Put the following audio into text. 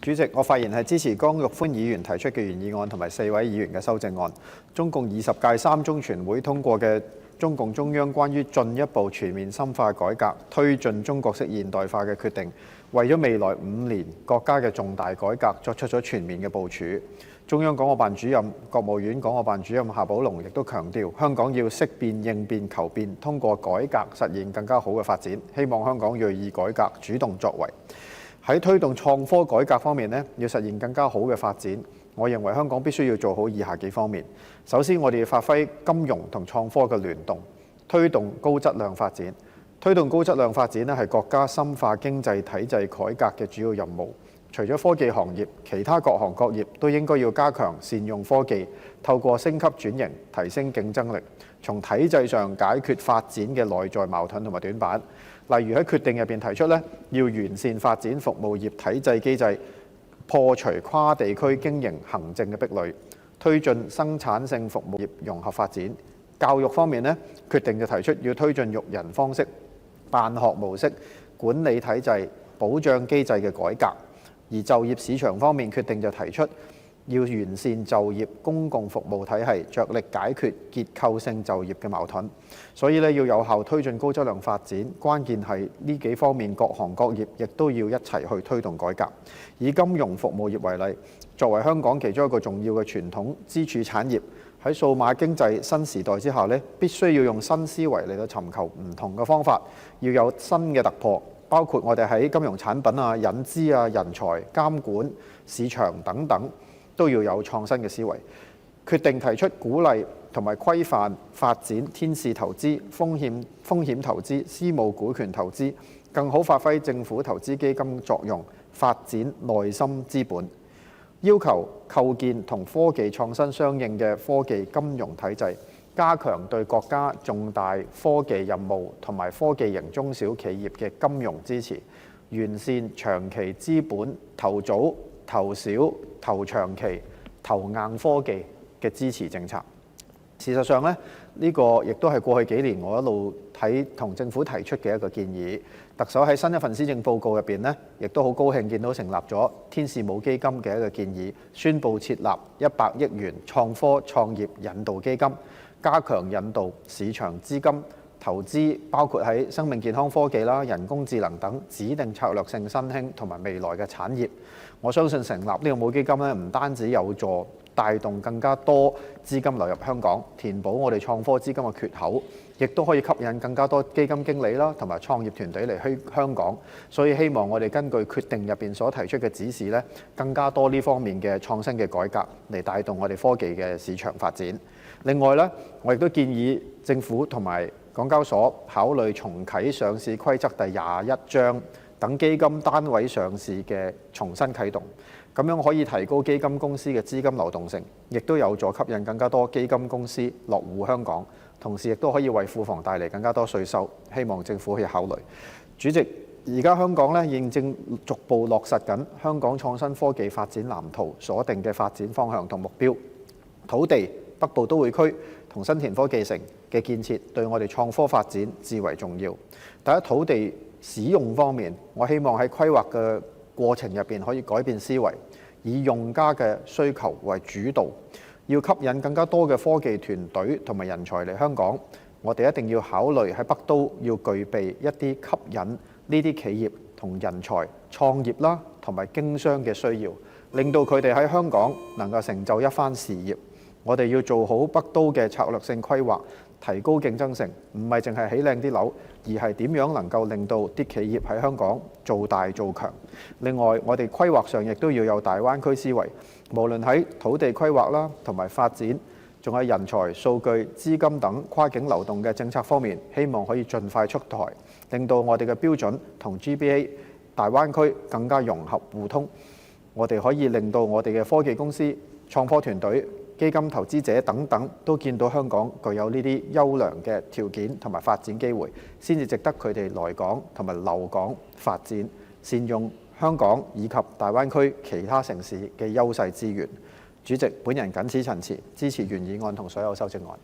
主席，我發言係支持江玉歡議員提出嘅原議案同埋4位議員嘅修正案。中共20屆三中全會通過嘅中共中央關於進一步全面深化改革、推進中國式現代化嘅決定，為咗未來5年國家嘅重大改革作出咗全面嘅部署。中央港澳辦主任、國務院港澳辦主任夏寶龍亦都強調，香港要識變、應變、求變，通過改革實現更加好嘅發展。希望香港銳意改革，主動作為。喺推動創科改革方面要實現更加好嘅發展，我認為香港必須要做好以下幾方面。首先，我哋要發揮金融同創科嘅聯動，推動高質量發展。推動高質量發展係國家深化經濟體制改革嘅主要任務。除咗科技行業，其他各行各業都應該要加強善用科技，透過升級轉型提升競爭力，從體制上解決發展嘅內在矛盾同埋短板。例如喺決定入邊提出要完善發展服務業體制機制，破除跨地區經營行政嘅壁壘，推進生產性服務業融合發展。教育方面決定就提出要推進育人方式、辦學模式、管理體制、保障機制嘅改革。而就業市場方面，決定就提出要完善就業公共服務體系，着力解決結構性就業嘅矛盾。所以要有效推進高質量發展，關鍵係呢幾方面各行各業亦都要一齊去推動改革。以金融服務業為例，作為香港其中一個重要嘅傳統支柱產業，喺數碼經濟新時代之下必須要用新思維嚟到尋求唔同嘅方法，要有新嘅突破。包括我哋喺金融產品啊、引資啊、人才、監管、市場等等，都要有創新嘅思維。決定提出鼓勵同埋規範發展天使投資、風險投資、私募股權投資，更好發揮政府投資基金作用，發展內心資本。要求構建同科技創新相應嘅科技金融體制，加強對國家重大科技任務同埋科技型中小企業嘅金融支持，完善長期資本投早、投小、投長期、投硬科技嘅支持政策。事實上呢個亦都係過去幾年我一路同政府提出嘅一個建議。特首喺新一份施政報告入邊亦都好高興見到成立咗天使母基金嘅一個建議，宣布設立100億元創科創業引導基金，加強引導市場資金投資，包括喺生命健康科技啦、人工智能等指定策略性新興同埋未來嘅產業。我相信成立呢個母基金唔單止有助帶動更加多資金流入香港，填補我哋創科資金嘅缺口，亦都可以吸引更加多基金經理啦同埋創業團隊嚟香港。所以希望我哋根據決定入邊所提出嘅指示更加多呢方面嘅創新嘅改革嚟帶動我哋科技嘅市場發展。另外我亦都建議政府同埋港交所考慮重啟上市規則第21章，等基金單位上市嘅重新啟動，咁樣可以提高基金公司嘅資金流動性，亦都有助吸引更加多基金公司落戶香港，同時亦都可以為庫房帶嚟更加多稅收。希望政府可以考慮。主席，而家香港現正逐步落實緊香港創新科技發展藍圖所定嘅發展方向同目標。土地、北部都會區同新田科技城嘅建設對我哋創科發展至為重要。第一，土地使用方面，我希望喺規劃嘅過程入邊可以改變思維，以用家嘅需求為主導，要吸引更加多嘅科技團隊同埋人才嚟香港。我哋一定要考慮喺北都要具備一啲吸引呢啲企業同人才創業啦同埋經商嘅需要，令到佢哋喺香港能夠成就一番事業。我哋要做好北都嘅策略性規劃，提高競爭性，唔係淨係起靚啲樓，而係點樣能夠令到啲企業喺香港做大做強。另外，我哋規劃上亦都要有大灣區思維，無論喺土地規劃啦同埋發展，仲係人才、數據、資金等跨境流動嘅政策方面，希望可以盡快出台，令到我哋嘅標準同 GBA 大灣區更加融合互通。我哋可以令到我哋嘅科技公司、創科團隊、基金投資者等等都見到香港具有呢啲優良嘅條件同埋發展機會，先至值得佢哋來港同埋留港發展，善用香港以及大灣區其他城市嘅優勢資源。主席，本人謹此陳辭，支持原議案同所有修正案。